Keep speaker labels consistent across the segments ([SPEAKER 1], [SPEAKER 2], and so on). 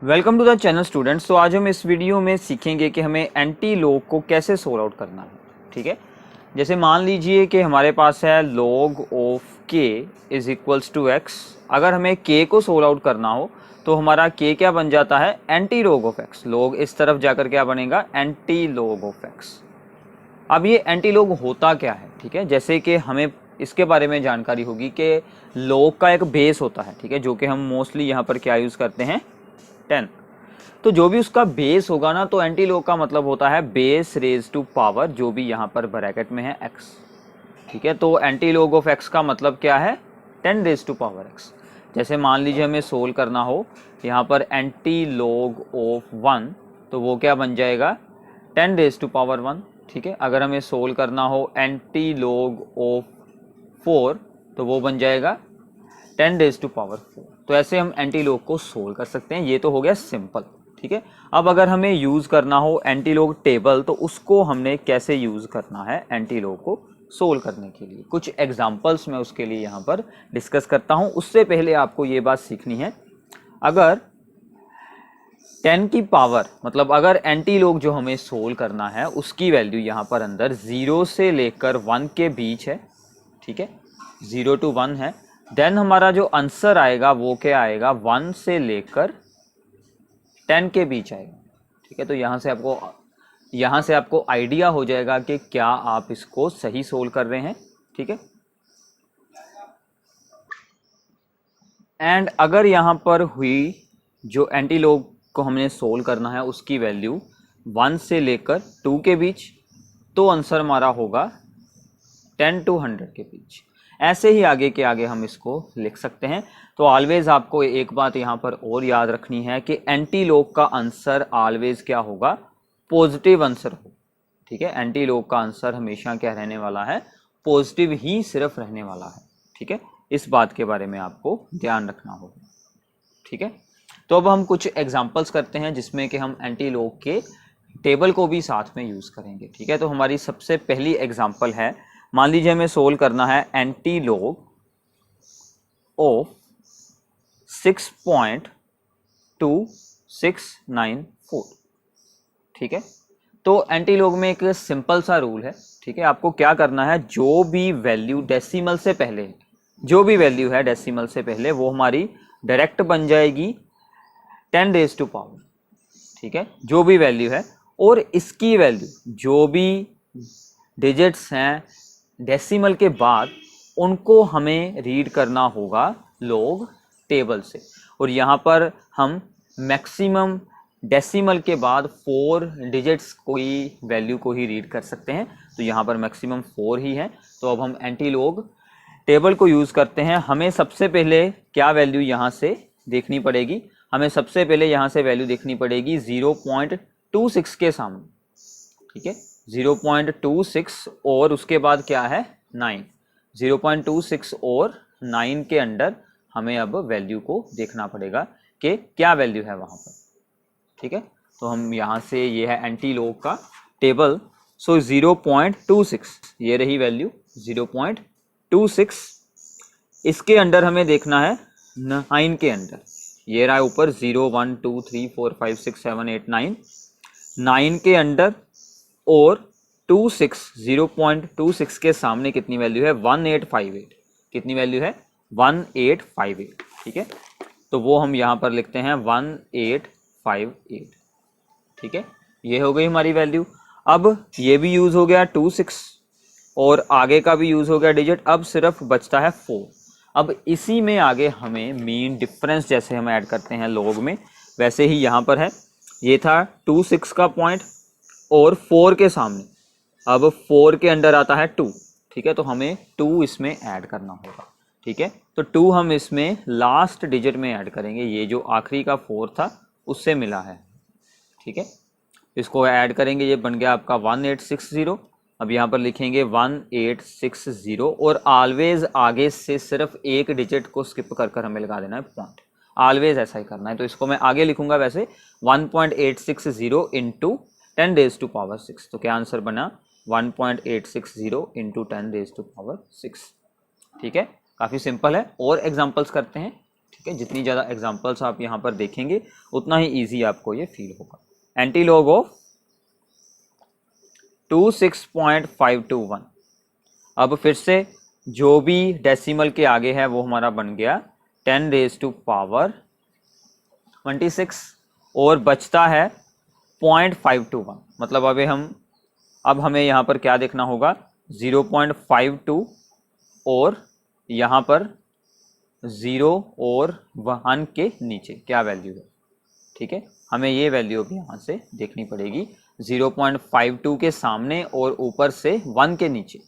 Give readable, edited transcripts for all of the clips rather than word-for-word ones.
[SPEAKER 1] Welcome to the channel students. तो आज हम इस वीडियो में सीखेंगे कि हमें एंटी लॉग को कैसे सोल्व आउट करना है। ठीक है, जैसे मान लीजिए कि हमारे पास है log of k is equals to x। अगर हमें k को सोल्व आउट करना हो तो हमारा k क्या बन जाता है, anti log of x। log इस तरफ जाकर क्या बनेगा, एंटी log ऑफ x। अब ये एंटी log होता क्या है, ठीक है, जैसे कि हमें इसके बारे में जानकारी होगी कि log का एक बेस होता है, ठीक है, जो कि हम मोस्टली यहाँ पर क्या यूज़ करते हैं, 10। तो जो भी उसका बेस होगा ना, तो एंटी लॉग का मतलब होता है बेस रेज टू पावर, जो भी यहाँ पर ब्रैकेट में है x। ठीक है, तो एंटी लॉग ऑफ x का मतलब क्या है, 10 रेज टू पावर x। जैसे मान लीजिए हमें सोल्व करना हो यहाँ पर एंटी लॉग ऑफ 1, तो वो क्या बन जाएगा, 10 रेज टू पावर 1। ठीक है, अगर हमें सोल्व करना हो एंटी लॉग ऑफ 4, तो वो बन जाएगा 10 रेज टू पावर 4। तो ऐसे हम एंटी लॉग को सोल्व कर सकते हैं। ये तो हो गया सिंपल। ठीक है, अब अगर हमें यूज़ करना हो एंटी लॉग टेबल, तो उसको हमने कैसे यूज़ करना है एंटी लॉग को सोल्व करने के लिए, कुछ एग्जांपल्स मैं उसके लिए यहाँ पर डिस्कस करता हूँ। उससे पहले आपको ये बात सीखनी है, अगर 10 की पावर मतलब अगर एंटी लॉग जो हमें सोल्व करना है उसकी वैल्यू यहाँ पर अंदर 0 से लेकर 1 के बीच है, ठीक है, 0 to 1 है, देन हमारा जो आंसर आएगा वो क्या आएगा, 1 से लेकर 10 के बीच आएगा। ठीक है, तो यहाँ से आपको आइडिया हो जाएगा कि क्या आप इसको सही सोल्व कर रहे हैं। ठीक है, एंड अगर यहाँ पर हुई जो एंटी लॉग को हमने सोल्व करना है उसकी वैल्यू 1 से लेकर 2 के बीच, तो आंसर हमारा होगा 10 to 100 के बीच। ऐसे ही आगे के आगे हम इसको लिख सकते हैं। तो ऑलवेज आपको एक बात यहाँ पर और याद रखनी है कि एंटी लॉग का आंसर ऑलवेज क्या होगा, पॉजिटिव आंसर हो। ठीक है, एंटी लॉग का आंसर हमेशा क्या रहने वाला है, पॉजिटिव ही सिर्फ रहने वाला है। ठीक है, इस बात के बारे में आपको ध्यान रखना होगा। ठीक है, तो अब हम कुछ एग्जांपल्स करते हैं जिसमें कि हम एंटी लॉग के टेबल को भी साथ में यूज़ करेंगे। ठीक है, तो हमारी सबसे पहली एग्जांपल है, मान लीजिए हमें सोल्व करना है एंटी लॉग ऑफ 6.2694। ठीक है, तो एंटी लॉग में एक सिंपल सा रूल है। ठीक है, आपको क्या करना है, जो भी वैल्यू डेसिमल से पहले है, जो भी वैल्यू है डेसिमल से पहले, वो हमारी डायरेक्ट बन जाएगी 10 रेज टू पावर। ठीक है, जो भी वैल्यू है, और इसकी वैल्यू जो भी डिजिट्स हैं डेसिमल के बाद, उनको हमें रीड करना होगा लॉग टेबल से। और यहाँ पर हम मैक्सिमम डेसिमल के बाद 4 डिजिट्स कोई वैल्यू को ही रीड कर सकते हैं, तो यहाँ पर मैक्सिमम 4 ही है। तो अब हम एंटी लॉग टेबल को यूज़ करते हैं। हमें सबसे पहले क्या वैल्यू यहाँ से देखनी पड़ेगी, हमें सबसे पहले यहाँ से वैल्यू देखनी पड़ेगी 0.26 के सामने। ठीक है, 0.26 और उसके बाद क्या है 9, 0.26 और 9 के अंडर हमें अब वैल्यू को देखना पड़ेगा कि क्या वैल्यू है वहाँ पर। ठीक है, तो हम यहाँ से, ये है एंटी लॉग का टेबल। सो 0.26 ये रही वैल्यू 0.26, इसके अंडर हमें देखना है 9 के अंडर। ये रहा ऊपर 0 1 2 3 4 5 6 7 8 9, 9 के अंडर और 0.26 के सामने कितनी वैल्यू है, 1858। कितनी वैल्यू है, 1858। ठीक है, तो वो हम यहाँ पर लिखते हैं 1858। ठीक है, ये हो गई हमारी वैल्यू। अब ये भी यूज़ हो गया 26 और आगे का भी यूज़ हो गया डिजिट, अब सिर्फ बचता है 4। अब इसी में आगे हमें मीन डिफरेंस जैसे हम ऐड करते हैं लॉग में, वैसे ही यहाँ पर है, ये था 26 का पॉइंट और 4 के सामने, अब 4 के अंडर आता है 2। ठीक है, तो हमें 2 इसमें ऐड करना होगा। ठीक है, तो 2 हम इसमें लास्ट डिजिट में ऐड करेंगे, ये जो आखिरी का 4 था उससे मिला है। ठीक है, इसको ऐड करेंगे, ये बन गया आपका 1860। अब यहाँ पर लिखेंगे 1860 और ऑलवेज आगे से सिर्फ एक डिजिट को स्किप कर हमें लगा देना है पॉइंट, ऑलवेज ऐसा ही करना है। तो इसको मैं आगे लिखूंगा वैसे 1.860 इंटू 10 रेज टू पावर 6। तो क्या आंसर बना, 1.860 इंटू 10 रेज टू पावर 6। ठीक है, काफ़ी सिंपल है। और एग्जाम्पल्स करते हैं। ठीक है, जितनी ज़्यादा एग्जांपल्स आप यहाँ पर देखेंगे उतना ही इजी आपको ये फील होगा। Anti log of 26.521। अब फिर से जो भी डेसिमल के आगे है वो हमारा बन गया 10⁻26 और बचता है 0.521। मतलब अब हमें यहाँ पर क्या देखना होगा, 0.52 और यहाँ पर 0 और 1 के नीचे क्या वैल्यू है। ठीक है, हमें ये वैल्यू भी यहाँ से देखनी पड़ेगी, 0.52 के सामने और ऊपर से 1 के नीचे।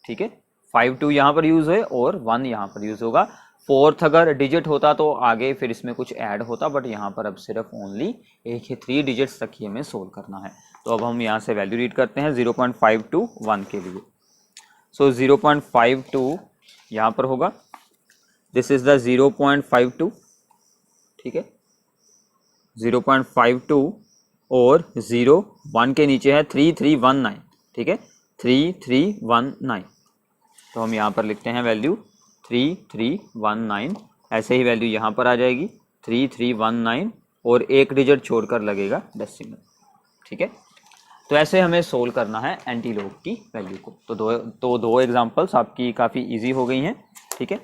[SPEAKER 1] ठीक है, 52 यहाँ पर यूज़ है और 1 यहाँ पर यूज़ होगा। 4th अगर डिजिट होता तो आगे फिर इसमें कुछ ऐड होता, बट यहाँ पर अब सिर्फ ओनली एक ही 3 डिजिट्स तक ही हमें सोल्व करना है। तो अब हम यहाँ से वैल्यू रीड करते हैं 0.52 1 के लिए। सो 0.52 यहाँ पर होगा, दिस इज द 0.52। ठीक है, 0.52 और 0 1 के नीचे है 3319। ठीक है, 3319। तो हम यहाँ पर लिखते हैं वैल्यू 3319। ऐसे ही वैल्यू यहाँ पर आ जाएगी 3319 और एक डिजिट छोड़कर लगेगा डेसिमल। ठीक है, तो ऐसे हमें सोल्व करना है एंटी लॉग की वैल्यू को। तो दो एग्जांपल्स आपकी काफ़ी इजी हो गई हैं। ठीक है,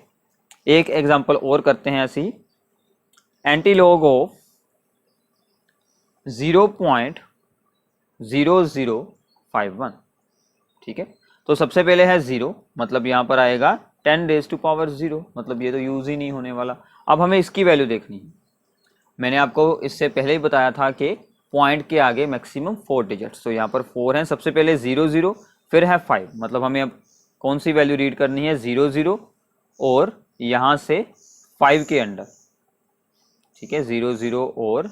[SPEAKER 1] एक एग्जांपल और करते हैं ऐसे ही, एंटी लॉग ऑफ 0.0051। ठीक है, तो सबसे पहले है 0, मतलब यहाँ पर आएगा 10⁻0, मतलब ये तो यूज़ ही नहीं होने वाला। अब हमें इसकी वैल्यू देखनी है। मैंने आपको इससे पहले ही बताया था कि पॉइंट के आगे मैक्सिमम 4 डिजिट्स, तो यहाँ पर 4 हैं। सबसे पहले 0 0 फिर है 5, मतलब हमें अब कौन सी वैल्यू रीड करनी है, 0 0 और यहाँ से 5 के अंडर। ठीक है, 0 0 और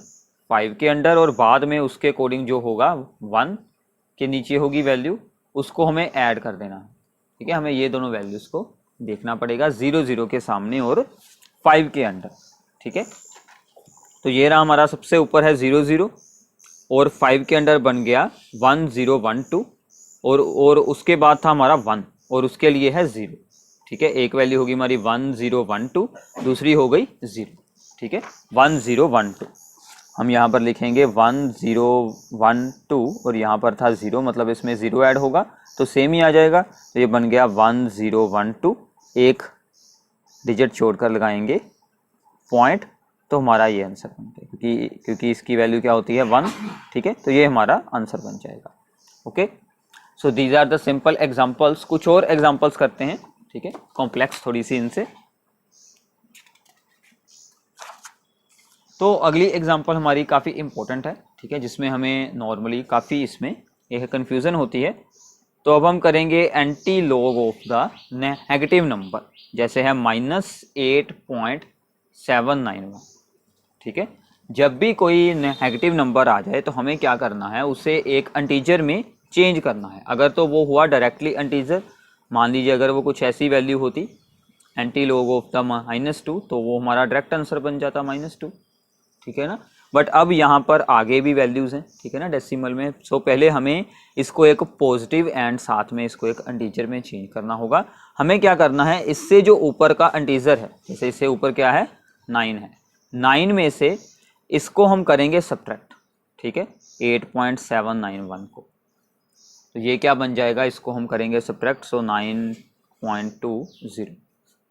[SPEAKER 1] 5 के अंडर, और बाद में उसके अकॉर्डिंग जो होगा 1 के नीचे होगी वैल्यू, उसको हमें ऐड कर देना है। ठीक है, हमें ये दोनों वैल्यूज़ को देखना पड़ेगा, 0 0 के सामने और 5 के अंडर। ठीक है, तो ये रहा हमारा, सबसे ऊपर है 0 0 और 5 के अंडर बन गया 1 0 1 2, और उसके बाद था हमारा 1 और उसके लिए है 0। ठीक है, एक वैल्यू होगी हमारी 1 0 1 2, दूसरी हो गई 0। ठीक है, 1 0 1 2, हम यहाँ पर लिखेंगे 1 0 1 2 और यहाँ पर था 0, मतलब इसमें 0 ऐड होगा तो सेम ही आ जाएगा। तो ये बन गया 1 0 1 2, एक डिजिट छोड़कर लगाएंगे पॉइंट, तो हमारा ये आंसर बन गया, क्योंकि इसकी वैल्यू क्या होती है 1। ठीक है, तो ये हमारा आंसर बन जाएगा। Okay, so these are the simple examples. कुछ और एग्जांपल्स करते हैं। ठीक है, कॉम्प्लेक्स थोड़ी सी इनसे। तो अगली एग्जांपल हमारी काफ़ी इंपॉर्टेंट है। ठीक है, जिसमें हमें नॉर्मली काफ़ी इसमें एक कन्फ्यूज़न होती है। तो अब हम करेंगे anti log of the negative number, जैसे है -8.791। ठीक है, जब भी कोई नेगेटिव नंबर आ जाए तो हमें क्या करना है, उसे एक इंटीजर में चेंज करना है। अगर तो वो हुआ डायरेक्टली इंटीजर, मान लीजिए अगर वो कुछ ऐसी वैल्यू होती एंटी लॉग ऑफ द -2, तो वो हमारा डायरेक्ट आंसर बन जाता -2। ठीक है ना, बट अब यहाँ पर आगे भी वैल्यूज़ हैं। ठीक है ना, डेसिमल में। सो पहले हमें इसको एक पॉजिटिव एंड साथ में इसको एक इंटीजर में चेंज करना होगा। हमें क्या करना है, इससे जो ऊपर का इंटीजर है, जैसे इससे ऊपर क्या है 9 है, 9 में से इसको हम करेंगे सब्ट्रैक्ट। ठीक है, 8.791 को, तो ये क्या बन जाएगा, इसको हम करेंगे सब्ट्रैक्ट, सो 9.20।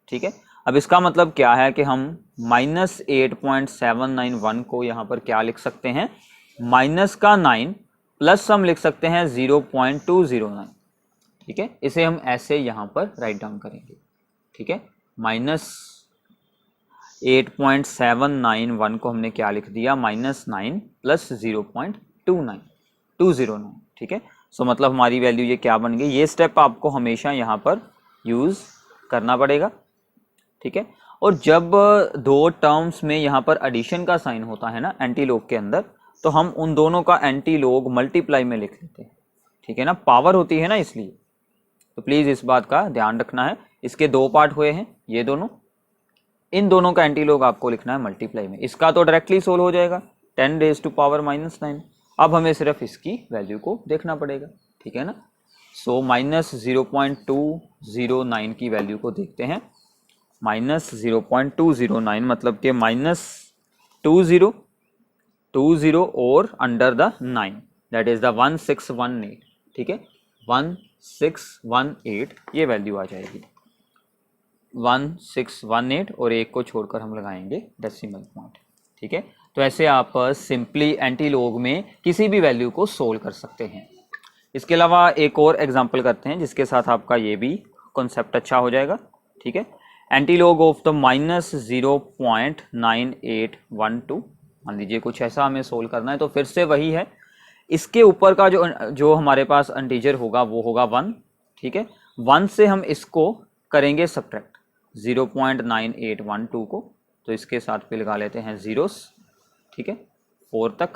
[SPEAKER 1] ठीक है, अब इसका मतलब क्या है कि हम -8.791 को यहाँ पर क्या लिख सकते हैं, माइनस का 9 प्लस हम लिख सकते हैं 0.209। ठीक है, इसे हम ऐसे यहाँ पर राइट डाउन करेंगे। ठीक है, -8.791 को हमने क्या लिख दिया, -9 प्लस 0.209। ठीक है, सो मतलब हमारी वैल्यू ये क्या बन गई। ये स्टेप आपको हमेशा यहाँ पर यूज़ करना पड़ेगा। ठीक है, और जब दो टर्म्स में यहाँ पर एडिशन का साइन होता है ना एंटी लॉग के अंदर, तो हम उन दोनों का एंटी लॉग मल्टीप्लाई में लिख लेते हैं। ठीक है ना, पावर होती है ना, इसलिए तो प्लीज़ इस बात का ध्यान रखना है। इसके दो पार्ट हुए हैं ये दोनों, इन दोनों का एंटी लॉग आपको लिखना है मल्टीप्लाई में। इसका तो डायरेक्टली सोल्व हो जाएगा 10⁻⁻9। अब हमें सिर्फ इसकी वैल्यू को देखना पड़ेगा। ठीक है ना, सो -0.209 की वैल्यू को देखते हैं। माइनस 0.209 मतलब कि माइनस 20 और under the 9 that is the 1618, ठीक है 1618 ये वैल्यू आ जाएगी 1618 और एक को छोड़कर हम लगाएंगे डेसिमल पॉइंट, ठीक है। तो ऐसे आप सिंपली एंटीलॉग में किसी भी वैल्यू को सोल्व कर सकते हैं। इसके अलावा एक और एग्जांपल करते हैं जिसके साथ आपका ये भी कॉन्सेप्ट अच्छा हो जाएगा, ठीक है। एंटीलॉग ऑफ द माइनस 0.9812, मान लीजिए कुछ ऐसा हमें सोल्व करना है, तो फिर से वही है, इसके ऊपर का जो हमारे पास इंटीजर होगा वो होगा 1, ठीक है। 1 से हम इसको करेंगे सब्ट्रैक्ट 0.9812 को, तो इसके साथ पे लगा लेते हैं जीरोस, ठीक है 4 तक।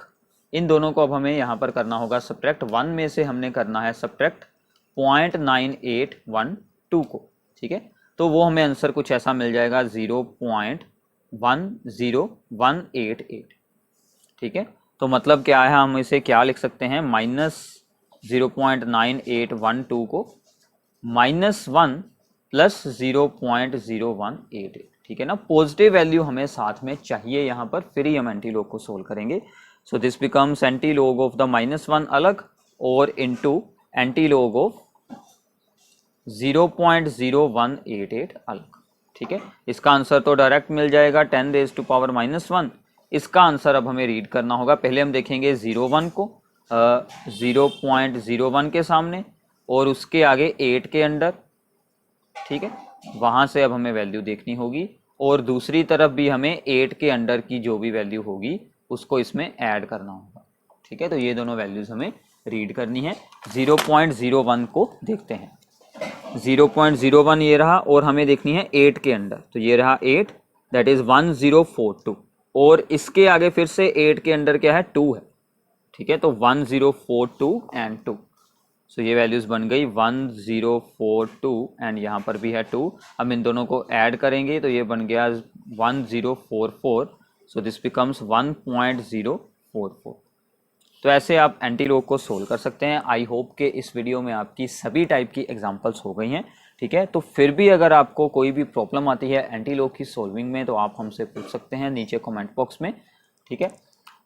[SPEAKER 1] इन दोनों को अब हमें यहाँ पर करना होगा सब्ट्रैक्ट, 1 में से हमने करना है सब्ट्रैक्ट 0.9812 को, ठीक है। तो वो हमें आंसर कुछ ऐसा मिल जाएगा 0.10188, ठीक है। तो मतलब क्या है, हम इसे क्या लिख सकते हैं, माइनस 0.9812 को -1 प्लस 0.0188, ठीक है ना। पॉजिटिव वैल्यू हमें साथ में चाहिए यहाँ पर, फिर ही हम एंटीलॉग को सोल्व करेंगे। So this becomes antilog of the -1 अलग और इनटू एंटीलॉग ऑफ 0.0188 अलग, ठीक है। इसका आंसर तो डायरेक्ट मिल जाएगा 10 रेज़ टू पावर -1। इसका आंसर अब हमें रीड करना होगा, पहले हम देखेंगे 01 को 0.01 के सामने और उसके आगे 8 के अंडर, ठीक है। वहाँ से अब हमें वैल्यू देखनी होगी और दूसरी तरफ भी हमें 8 के अंडर की जो भी वैल्यू होगी उसको इसमें ऐड करना होगा, ठीक है। तो ये दोनों वैल्यूज़ हमें रीड करनी है। 0.01 को देखते हैं, 0.01 ये रहा और हमें देखनी है 8 के अंडर, तो ये रहा 8 दैट इज़ 1042 और इसके आगे फिर से 8 के अंडर क्या है 2 है, ठीक है। तो 1042 एंड 2, सो ये वैल्यूज़ बन गई 1042 एंड यहाँ पर भी है 2। हम इन दोनों को ऐड करेंगे तो ये बन गया 1044, सो दिस बिकम्स 1.044। तो ऐसे आप एंटीलॉग को सोल्व कर सकते हैं। आई होप कि इस वीडियो में आपकी सभी टाइप की एग्जांपल्स हो गई हैं, ठीक है। तो फिर भी अगर आपको कोई भी प्रॉब्लम आती है एंटीलॉग की सॉल्विंग में तो आप हमसे पूछ सकते हैं नीचे कमेंट बॉक्स में, ठीक है।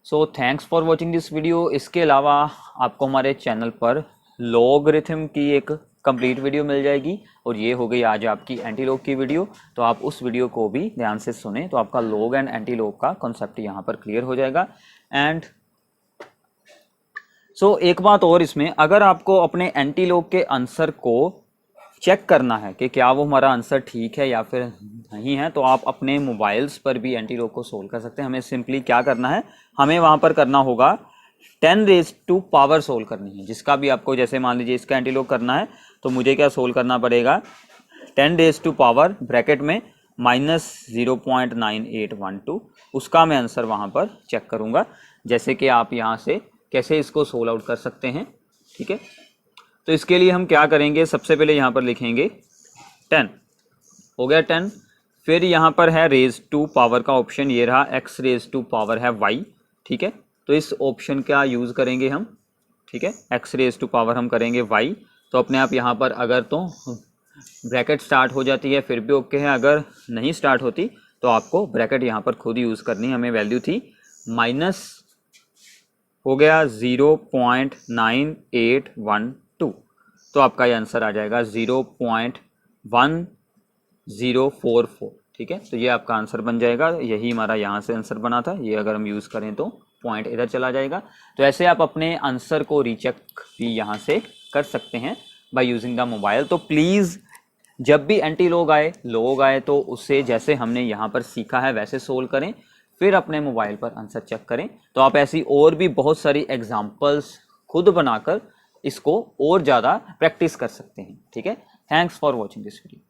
[SPEAKER 1] So thanks for watching this video. इसके अलावा आपको हमारे चैनल पर लॉगरिथम की एक कंप्लीट वीडियो मिल जाएगी और ये हो गई आज आपकी एंटीलॉग की वीडियो। तो आप उस वीडियो को भी ध्यान से सुने तो आपका लॉग एंड एंटीलॉग का कॉन्सेप्ट यहाँ पर क्लियर हो जाएगा। एंड सो एक बात और इसमें, अगर आपको अपने एंटीलॉग के आंसर को चेक करना है कि क्या वो हमारा आंसर ठीक है या फिर नहीं है, तो आप अपने मोबाइल्स पर भी एंटीलॉग को सोल्व कर सकते हैं। हमें सिंपली क्या करना है, हमें वहाँ पर करना होगा 10 रेज़ टू पावर सोल्व करनी है। जिसका भी आपको, जैसे मान लीजिए इसका एंटीलॉग करना है तो मुझे क्या सोल्व करना पड़ेगा, 10 रेज़ टू पावर ब्रैकेट में -0.9812, उसका मैं आंसर वहाँ पर चेक करूँगा। जैसे कि आप यहाँ से कैसे इसको सोल्व आउट कर सकते हैं, ठीक है। तो इसके लिए हम क्या करेंगे, सबसे पहले यहाँ पर लिखेंगे 10, हो गया 10। फिर यहाँ पर है रेज़ टू पावर का ऑप्शन, ये रहा x रेज़ टू पावर है y, ठीक है। तो इस ऑप्शन का यूज़ करेंगे हम, ठीक है। x रेज़ टू पावर हम करेंगे y, तो अपने आप यहाँ पर अगर तो ब्रैकेट स्टार्ट हो जाती है फिर भी ओके है, अगर नहीं स्टार्ट होती तो आपको ब्रैकेट यहाँ पर खुद यूज़ करनी है। हमें वैल्यू थी माइनस हो गया 0.9812, तो आपका ये आंसर आ जाएगा 0.1044, ठीक है। तो ये आपका आंसर बन जाएगा, यही हमारा यहाँ से आंसर बना था। ये अगर हम यूज़ करें तो पॉइंट इधर चला जाएगा। तो ऐसे आप अपने आंसर को रीचेक भी यहाँ से कर सकते हैं बाय यूजिंग द मोबाइल। तो प्लीज़ जब भी एंटीलॉग आए तो उससे जैसे हमने यहाँ पर सीखा है वैसे सोल्व करें, फिर अपने मोबाइल पर आंसर चेक करें। तो आप ऐसी और भी बहुत सारी एग्जांपल्स खुद बनाकर इसको और ज़्यादा प्रैक्टिस कर सकते हैं, ठीक है। Thanks for watching this video.